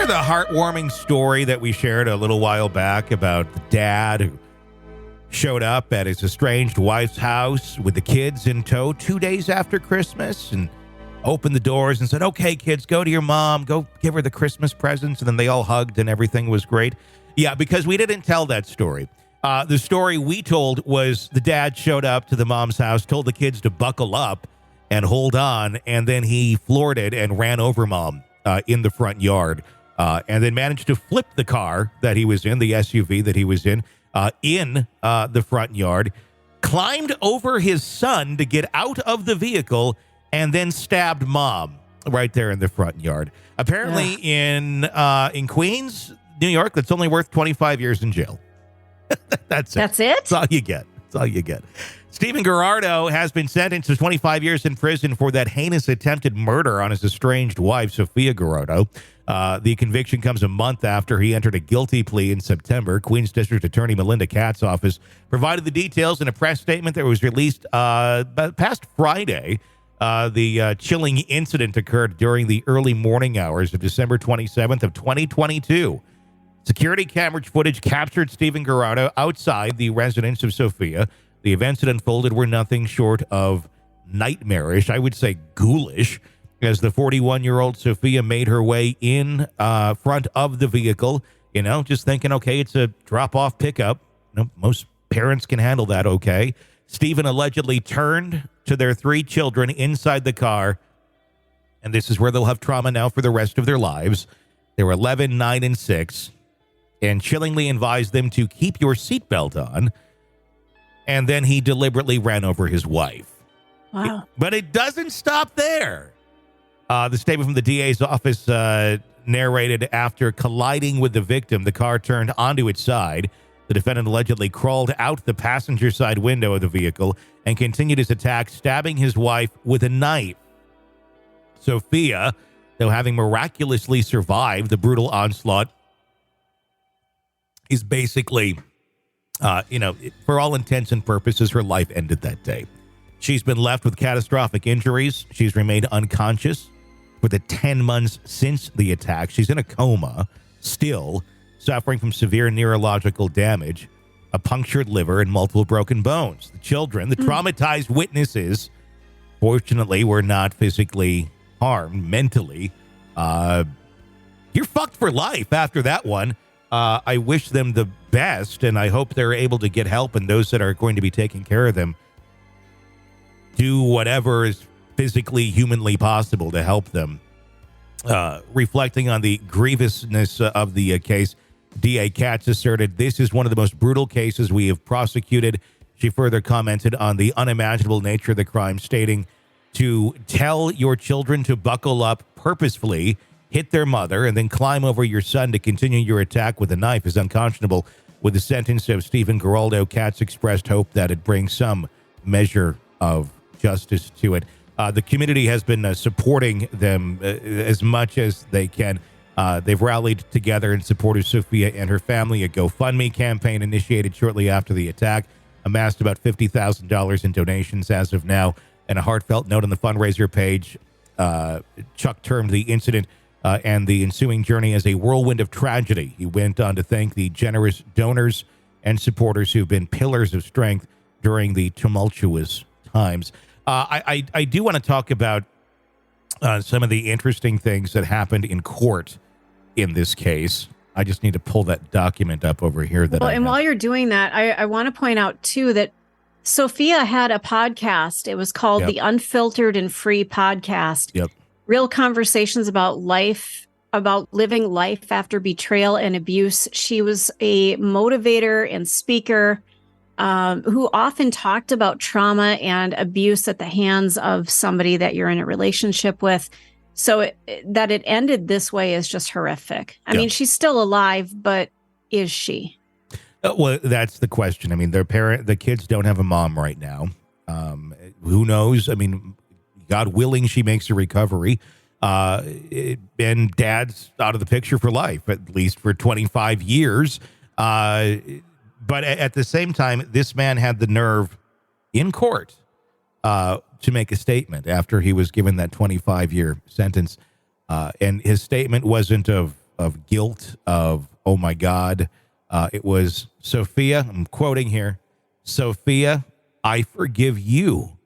Remember the heartwarming story that we shared a little while back about the dad who showed up at his estranged wife's house with the kids in tow 2 days after Christmas and opened the doors and said, okay, kids, go to your mom, go give her the Christmas presents. And then they all hugged and everything was great. Yeah, because we didn't tell that story. The story we told was the dad showed up to the mom's house, told the kids to buckle up and hold on, and then he floored it and ran over mom in the front yard, and then managed to flip the car that he was in, the SUV that he was in the front yard, climbed over his son to get out of the vehicle, and then stabbed mom right there in the front yard. Apparently in Queens, New York, that's only worth 25 years in jail. That's it. That's all you get. That's all you get. Stephen Giraldo has been sentenced to 25 years in prison for that heinous attempted murder on his estranged wife, Sophia Giraldo. The conviction comes a month after he entered a guilty plea in September. Queens District Attorney Melinda Katz office provided the details in a press statement that was released past Friday. The chilling incident occurred during the early morning hours of December 27th of 2022. Security camera footage captured Stephen Giraldo outside the residence of Sophia. The events that unfolded were nothing short of nightmarish, I would say ghoulish, as the 41-year-old Sophia made her way in front of the vehicle, just thinking, okay, it's a drop-off pickup. Most parents can handle that okay. Stephen allegedly turned to their 3 children inside the car, and this is where they'll have trauma now for the rest of their lives. They were 11, 9, and 6, and chillingly advised them to keep your seatbelt on. And then he deliberately ran over his wife. Wow. But it doesn't stop there. The statement from the DA's office narrated after colliding with the victim, the car turned onto its side. The defendant allegedly crawled out the passenger side window of the vehicle and continued his attack, stabbing his wife with a knife. Sophia, though having miraculously survived the brutal onslaught, is basically... for all intents and purposes, her life ended that day. She's been left with catastrophic injuries. She's remained unconscious for the 10 months since the attack. She's in a coma, still suffering from severe neurological damage, a punctured liver, and multiple broken bones. The children, the traumatized witnesses, fortunately, were not physically harmed mentally. You're fucked for life after that one. I wish them the best, and I hope they're able to get help, and those that are going to be taking care of them do whatever is physically, humanly possible to help them. Reflecting on the grievousness of the case, D.A. Katz asserted, "This is one of the most brutal cases we have prosecuted." She further commented on the unimaginable nature of the crime, stating, "To tell your children to buckle up purposefully, hit their mother, and then climb over your son to continue your attack with a knife is unconscionable." With the sentence of Stephen Giraldo, Katz expressed hope that it brings some measure of justice to it. The community has been supporting them as much as they can. They've rallied together in support of Sophia and her family. A GoFundMe campaign initiated shortly after the attack amassed about $50,000 in donations as of now. And a heartfelt note on the fundraiser page, Chuck termed the incident and the ensuing journey as a whirlwind of tragedy. He went on to thank the generous donors and supporters who've been pillars of strength during the tumultuous times. I do want to talk about some of the interesting things that happened in court in this case. I just need to pull that document up over here. While you're doing that, I want to point out, too, that Sophia had a podcast. It was called the Unfiltered and Free Podcast. Yep. Real conversations about life, about living life after betrayal and abuse. She was a motivator and speaker who often talked about trauma and abuse at the hands of somebody that you're in a relationship with. So that it ended this way is just horrific. I mean, she's still alive, but is she? Well, that's the question. I mean, the kids don't have a mom right now. Who knows? I mean, God willing, she makes a recovery. And dad's out of the picture for life, at least for 25 years. But at the same time, this man had the nerve in court to make a statement after he was given that 25-year sentence. And his statement wasn't of guilt, of, oh my God. It was Sophia, I'm quoting here, Sophia, I forgive you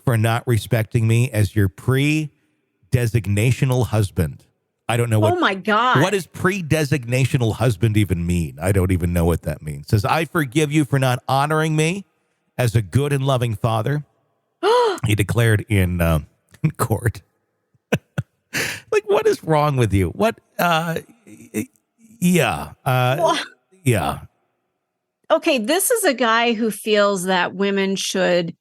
for not respecting me as your pre-designational husband. I don't know what. Oh my God. What does pre-designational husband even mean? I don't even know what that means. It says, I forgive you for not honoring me as a good and loving father. He declared in court. Like, what is wrong with you? What? Yeah. Yeah. Okay, this is a guy who feels that women should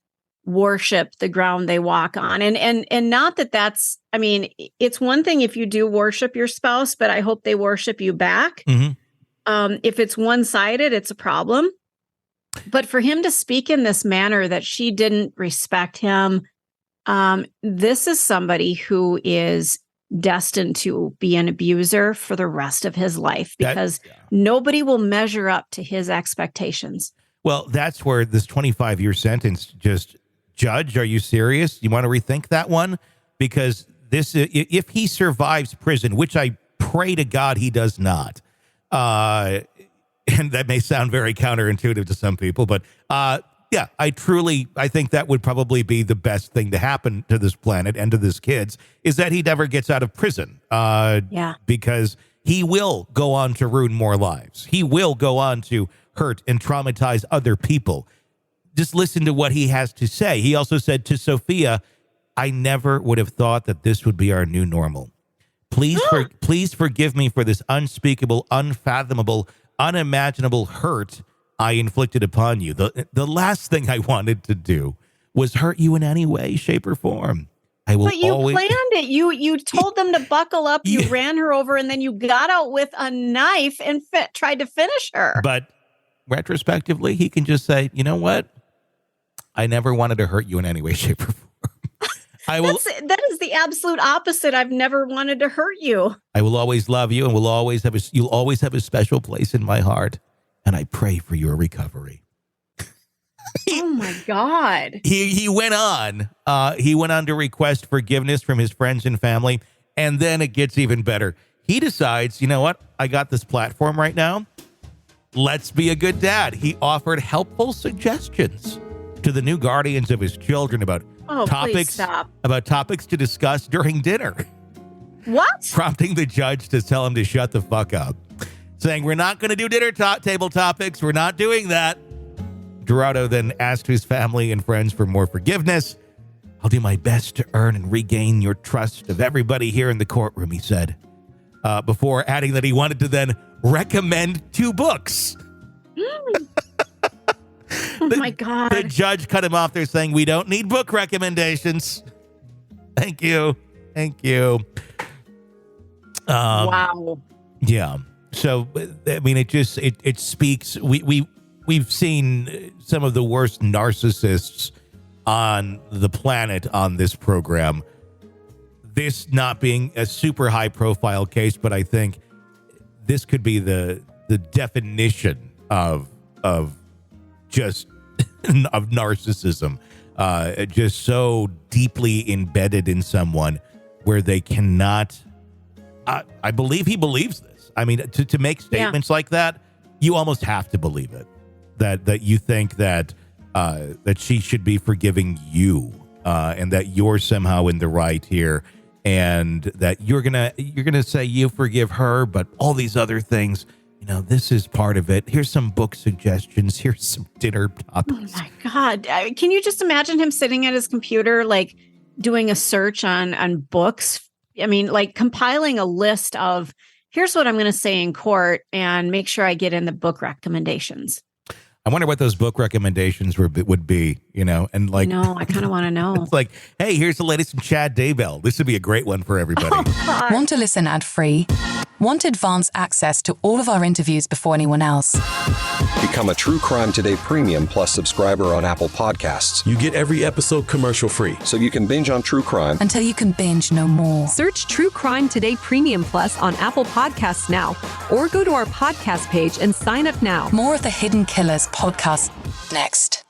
worship the ground they walk on. And not that that's, I mean, it's one thing if you do worship your spouse, but I hope they worship you back. Mm-hmm. If it's one-sided, it's a problem. But for him to speak in this manner that she didn't respect him, this is somebody who is destined to be an abuser for the rest of his life because nobody will measure up to his expectations. Well, that's where this 25-year sentence just, Judge, are you serious? You want to rethink that one? Because this, if he survives prison, which I pray to God he does not, and that may sound very counterintuitive to some people, but yeah, I think that would probably be the best thing to happen to this planet and to this kids, is that he never gets out of prison. Because he will go on to ruin more lives. He will go on to hurt and traumatize other people. Just listen to what he has to say. He also said to Sophia, I never would have thought that this would be our new normal. Please forgive me for this unspeakable, unfathomable, unimaginable hurt I inflicted upon you. The last thing I wanted to do was hurt you in any way, shape, or form. But you planned it. You told them to buckle up. You ran her over, and then you got out with a knife and tried to finish her. But retrospectively, he can just say, you know what? I never wanted to hurt you in any way, shape, or form. That is the absolute opposite. I've never wanted to hurt you. I will always love you, and you'll always have a special place in my heart. And I pray for your recovery. Oh my God. He went on. He went on to request forgiveness from his friends and family. And then it gets even better. He decides, you know what? I got this platform right now. Let's be a good dad. He offered helpful suggestions to the new guardians of his children about topics to discuss during dinner. What? Prompting the judge to tell him to shut the fuck up. Saying, we're not going to do dinner table topics. We're not doing that. Giraldo then asked his family and friends for more forgiveness. I'll do my best to earn and regain your trust of everybody here in the courtroom, he said, before adding that he wanted to then recommend 2 books. My God. The judge cut him off there saying, we don't need book recommendations. Thank you. Wow. Yeah. So, I mean, it speaks. We've seen some of the worst narcissists on the planet on this program. This not being a super high profile case, but I think this could be the definition of just of narcissism, just so deeply embedded in someone where they cannot. I believe he believes this. I mean, to make statements like that, you almost have to believe it. That you think that she should be forgiving you, and that you're somehow in the right here, and that you're gonna say you forgive her, but all these other things, you know, this is part of it. Here's some book suggestions. Here's some dinner topics. Oh my God! Can you just imagine him sitting at his computer, like doing a search on books? I mean, like compiling a list of, here's what I'm going to say in court and make sure I get in the book recommendations. I wonder what those book recommendations would be, you know, and like, no, I kind of want to know. It's like, hey, here's the latest from Chad Daybell. This would be a great one for everybody. Want to listen ad-free? Want advanced access to all of our interviews before anyone else? Become a True Crime Today Premium Plus subscriber on Apple Podcasts. You get every episode commercial-free. So you can binge on true crime until you can binge no more. Search True Crime Today Premium Plus on Apple Podcasts now, or go to our podcast page and sign up now. More of the Hidden Killers podcast next.